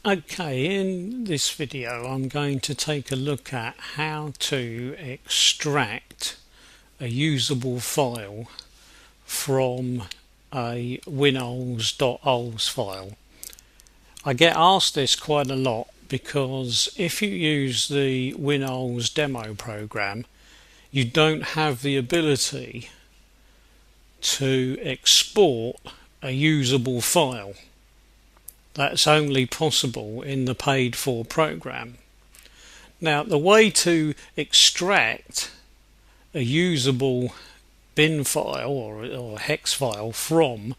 Okay, in this video I'm going to take a look at how to extract a usable file from a winols.ols file. I get asked this quite a lot because if you use the Winols demo program, you don't have the ability to export a usable file. That's only possible in the paid for program. Now, the way to extract a usable bin file or hex file from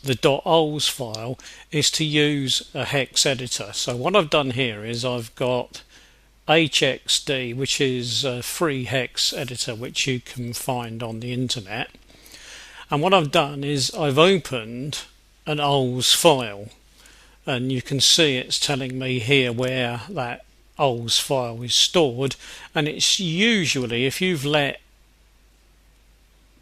the .ols file is to use a hex editor. So what I've done here is I've got HXD, which is a free hex editor which you can find on the internet. And what I've done is I've opened an ols file. And you can see it's telling me here where that ols file is stored, and it's usually, if you've let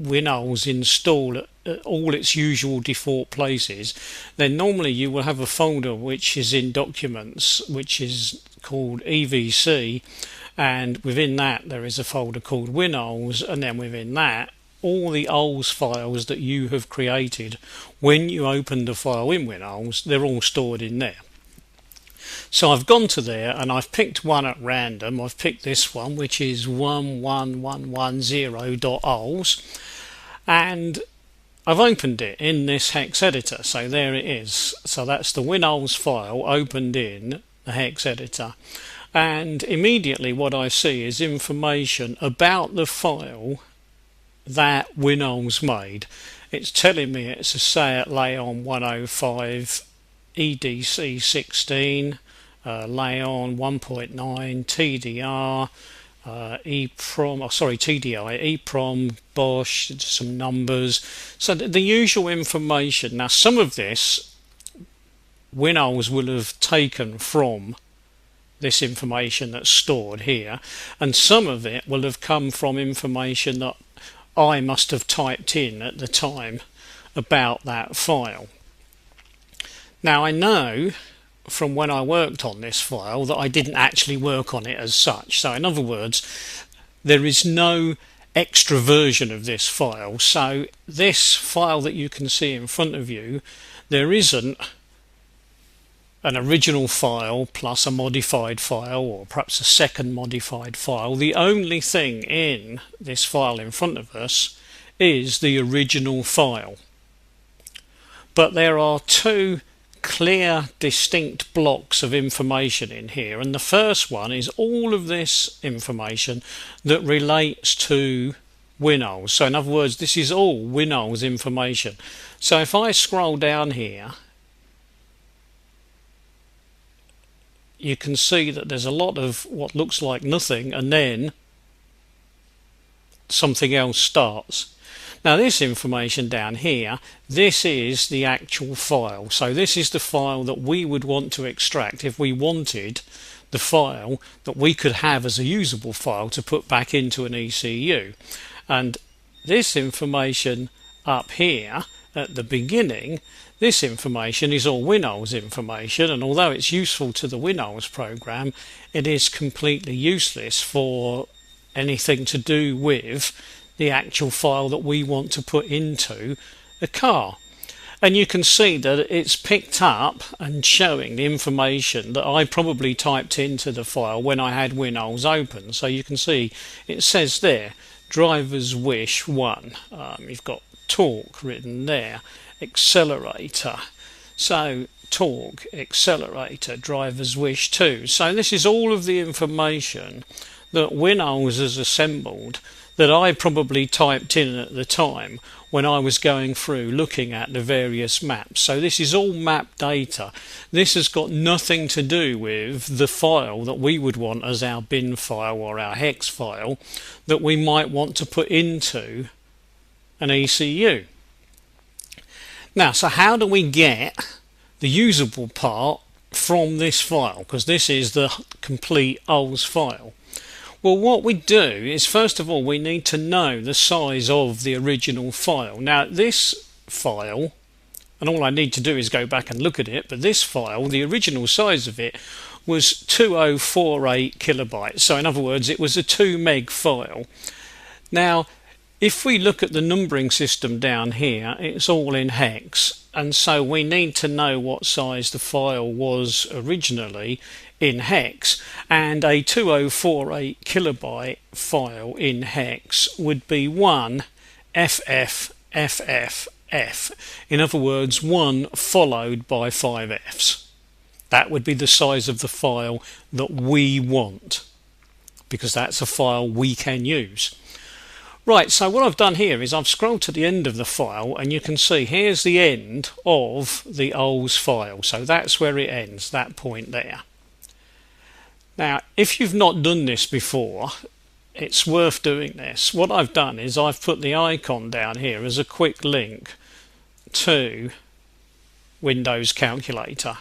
Winols install at all its usual default places, then normally you will have a folder which is in documents which is called EVC, and within that there is a folder called Winols, and then within that all the ols files that you have created when you open the file in Winols, they're all stored in there. So I've gone to there and I've picked one at random. I've picked this one, which is 11110.ols, and I've opened it in this hex editor. So there it is. So that's the Winols file opened in the hex editor, and immediately what I see is information about the file that Winols made. It's telling me it's a SAAT Layon 105 EDC 16, Layon 1.9 TDR, TDI, EEPROM, Bosch, some numbers. So the usual information. Now, some of this Winols will have taken from this information that's stored here, and some of it will have come from information that I must have typed in at the time about that file. Now, I know from when I worked on this file that I didn't actually work on it as such. So in other words, there is no extra version of this file. So this file that you can see in front of you, there isn't an original file plus a modified file, or perhaps a second modified file. The only thing in this file in front of us is the original file. But there are two clear, distinct blocks of information in here, and the first one is all of this information that relates to Winols. So in other words, this is all Winols information. So if I scroll down here, you can see that there's a lot of what looks like nothing, and then something else starts. Now, this information down here, this is the actual file. So this is the file that we would want to extract if we wanted the file that we could have as a usable file to put back into an ECU. And this information up here at the beginning, this information is all Winols information, and although it's useful to the Winols program, it is completely useless for anything to do with the actual file that we want to put into a car. And you can see that it's picked up and showing the information that I probably typed into the file when I had Winols open. So you can see it says there, driver's wish 1. You've got torque written there, accelerator, so torque, accelerator, driver's wish 2. So this is all of the information that Winols has assembled that I probably typed in at the time when I was going through looking at the various maps. So this is all map data. This has got nothing to do with the file that we would want as our bin file or our hex file that we might want to put into an ECU. Now, so how do we get the usable part from this file? Because this is the complete ols file. Well, what we do is, first of all, we need to know the size of the original file. Now, this file and all I need to do is go back and look at it. But this file, the original size of it was 2048 kilobytes. So in other words, it was a 2 meg file. Now, if we look at the numbering system down here, it's all in hex, and so we need to know what size the file was originally in hex, and a 2048 kilobyte file in hex would be 1 FFFFF. In other words, 1 followed by 5 Fs. That would be the size of the file that we want, because that's a file we can use. Right, so what I've done here is I've scrolled to the end of the file, and you can see here's the end of the OLS file. So that's where it ends, that point there. Now, if you've not done this before, it's worth doing this. What I've done is I've put the icon down here as a quick link to Windows Calculator.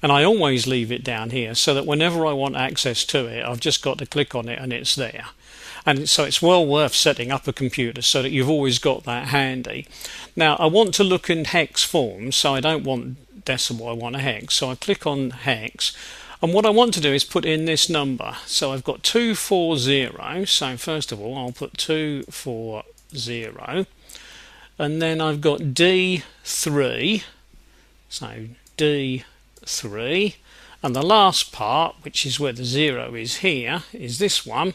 And I always leave it down here so that whenever I want access to it, I've just got to click on it and it's there. And so it's well worth setting up a computer so that you've always got that handy. Now, I want to look in hex form, so I don't want decimal, I want a hex. So I click on hex, and what I want to do is put in this number. So I've got 240, so first of all I'll put 240, and then I've got D3, so D3, and the last part, which is where the 0 is here, is this one,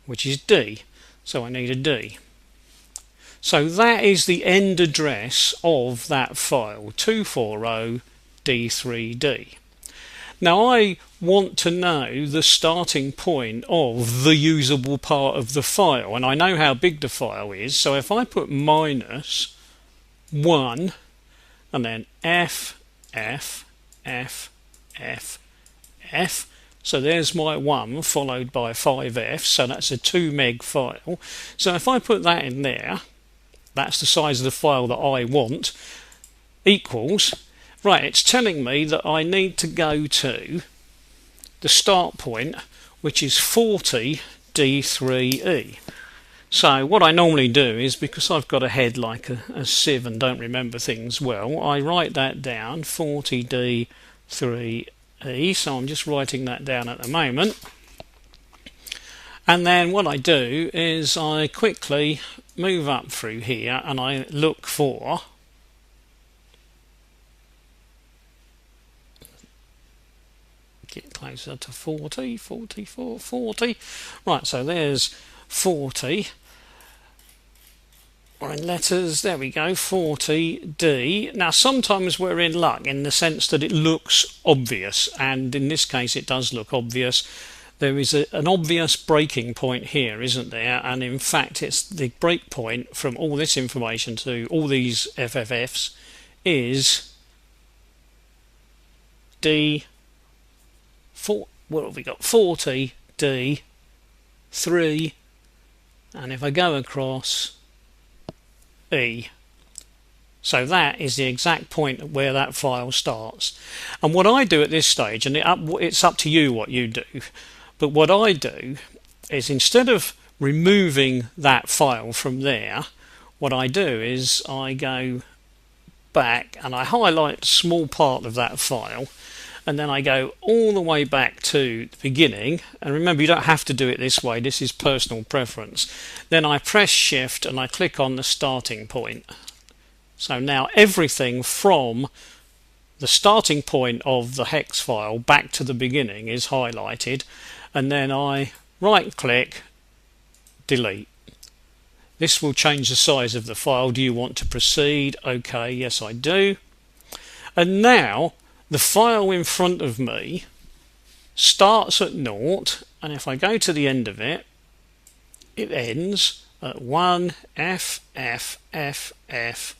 which is D, so I need a D. So that is the end address of that file, 240 D3D. Now I want to know the starting point of the usable part of the file, and I know how big the file is, so if I put -1 and then F, F, F, F, F, so there's my 1 followed by 5 Fs, so that's a 2 meg file. So if I put that in there, that's the size of the file that I want, equals, right, it's telling me that I need to go to the start point, which is 40 D3E. So what I normally do is, because I've got a head like a sieve and don't remember things well, I write that down, 40 D3E. So I'm just writing that down at the moment, and then what I do is I quickly move up through here and I look for get closer to 40, 44, 40. Right, so there's 40. We're in letters, there we go, 40D. Now sometimes we're in luck in the sense that it looks obvious, and in this case it does look obvious. There is an obvious breaking point here, isn't there? And in fact it's the break point from all this information to all these FFFs is D4, what have we got, 40D3, and if I go across E. So that is the exact point where that file starts. And what I do at this stage, and it's up to you what you do, but what I do is, instead of removing that file from there, what I do is I go back and I highlight a small part of that file, and then I go all the way back to the beginning. And remember, you don't have to do it this way, this is personal preference. Then I press shift and I click on the starting point. So now everything from the starting point of the hex file back to the beginning is highlighted, and then I right click, delete. This will change the size of the file. Do you want to proceed? Okay, yes I do. And now the file in front of me starts at 0, and if I go to the end of it, it ends at 1 F F F F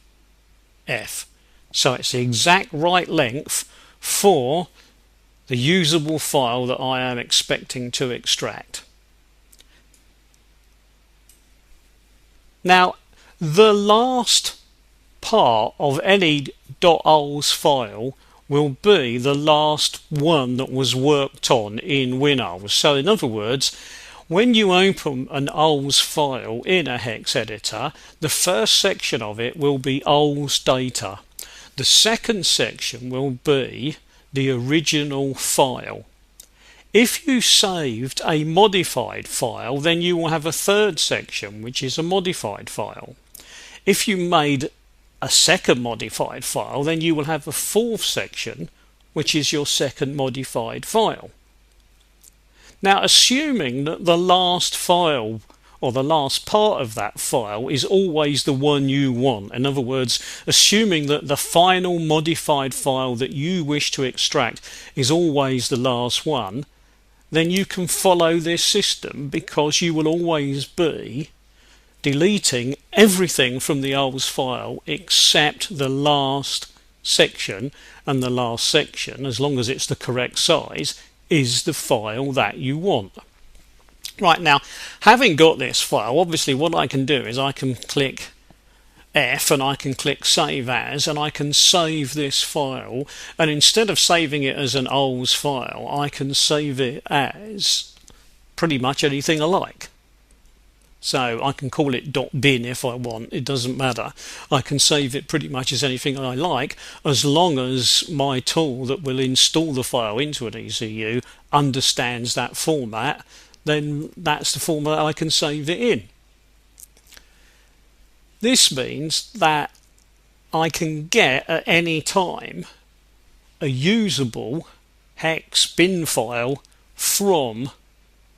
F. So it's the exact right length for the usable file that I am expecting to extract. Now, the last part of any .ols file will be the last one that was worked on in WinOls. So in other words, when you open an OLS file in a hex editor, the first section of it will be OLS data. The second section will be the original file. If you saved a modified file, then you will have a third section, which is a modified file. If you made a second modified file, then you will have a fourth section, which is your second modified file. Now, assuming that the last file or the last part of that file is always the one you want, in other words, assuming that the final modified file that you wish to extract is always the last one, then you can follow this system, because you will always be deleting everything from the old file except the last section, and the last section, as long as it's the correct size, is the file that you want. Right, now, having got this file, obviously what I can do is I can click F and I can click Save As, and I can save this file, and instead of saving it as an OLS file, I can save it as pretty much anything I like. So I can call it .bin if I want, it doesn't matter. I can save it pretty much as anything I like, as long as my tool that will install the file into an ECU understands that format, then that's the format I can save it in. This means that I can get at any time a usable hex bin file from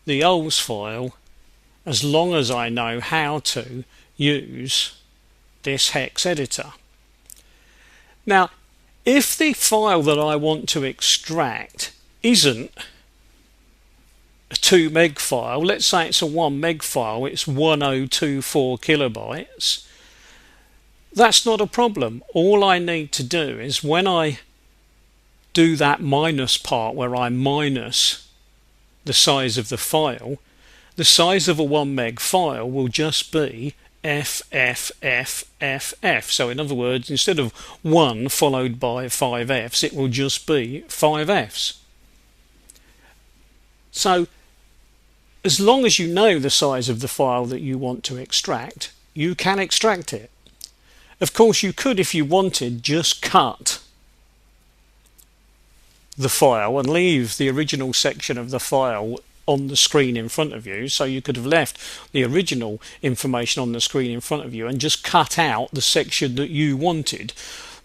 the OLS file, as long as I know how to use this hex editor. Now, if the file that I want to extract isn't a 2 meg file, let's say it's a 1 meg file, it's 1024 kilobytes, that's not a problem. All I need to do is, when I do that minus part where I minus the size of the file, the size of a 1 meg file will just be FFFFF. So in other words, instead of 1 followed by 5 Fs, it will just be 5 Fs. So as long as you know the size of the file that you want to extract, you can extract it. Of course, you could, if you wanted, just cut the file and leave the original section of the file on the screen in front of you. So you could have left the original information on the screen in front of you and just cut out the section that you wanted.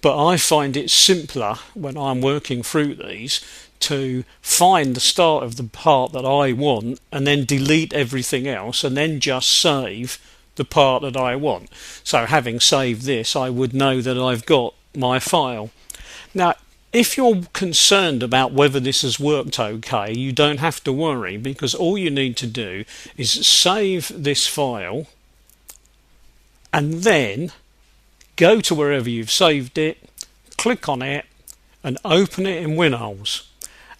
But I find it simpler when I'm working through these to find the start of the part that I want and then delete everything else and then just save the part that I want. So having saved this, I would know that I've got my file. Now, if you're concerned about whether this has worked okay, you don't have to worry, because all you need to do is save this file and then go to wherever you've saved it, click on it and open it in WinOLS.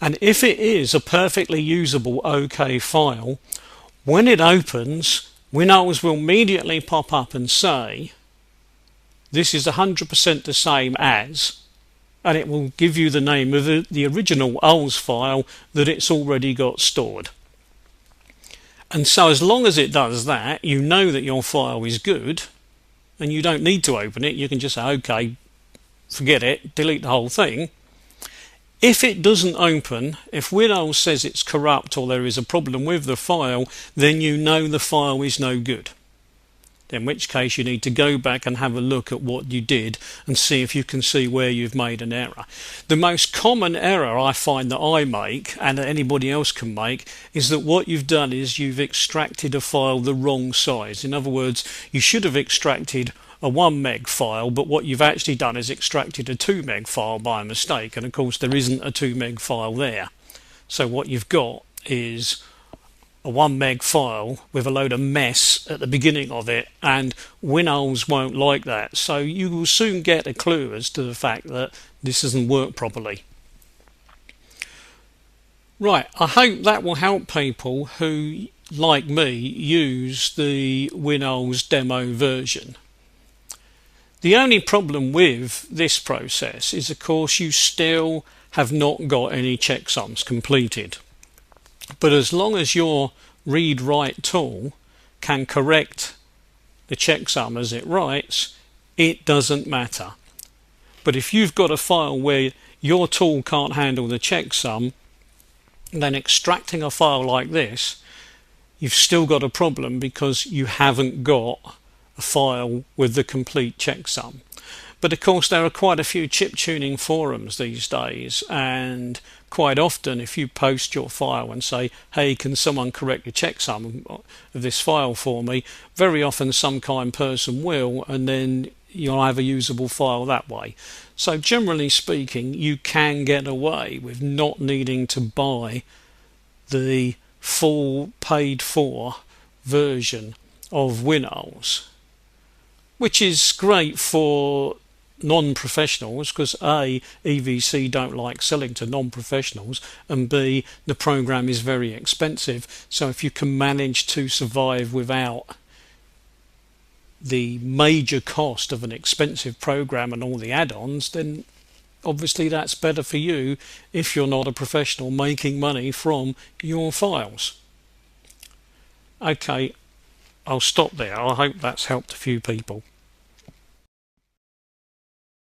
And if it is a perfectly usable OK file, when it opens, WinOLS will immediately pop up and say, this is 100% the same as, and it will give you the name of the original OLS file that it's already got stored. And so as long as it does that, you know that your file is good, and you don't need to open it. You can just say, OK, forget it, delete the whole thing. If it doesn't open, if WinOLS says it's corrupt or there is a problem with the file, then you know the file is no good. In which case you need to go back and have a look at what you did and see if you can see where you've made an error. The most common error I find that I make, and that anybody else can make, is that what you've done is you've extracted a file the wrong size. In other words, you should have extracted a 1 meg file, but what you've actually done is extracted a 2 meg file by mistake, and of course there isn't a 2 meg file there. So what you've got is a 1 meg file with a load of mess at the beginning of it, and WinOLS won't like that. So you will soon get a clue as to the fact that this doesn't work properly. Right, I hope that will help people who, like me, use the WinOLS demo version. The only problem with this process is, of course, you still have not got any checksums completed. But as long as your read-write tool can correct the checksum as it writes, it doesn't matter. But if you've got a file where your tool can't handle the checksum, then extracting a file like this, you've still got a problem because you haven't got a file with the complete checksum. But of course there are quite a few chip tuning forums these days, and quite often if you post your file and say, hey, can someone correct the checksum of this file for me, very often some kind person will, and then you'll have a usable file that way. So generally speaking, you can get away with not needing to buy the full paid for version of Windows, which is great for non-professionals because A, EVC don't like selling to non-professionals, and B, the program is very expensive. So if you can manage to survive without the major cost of an expensive program and all the add-ons, then obviously that's better for you if you're not a professional making money from your files. Okay, I'll stop there. I hope that's helped a few people.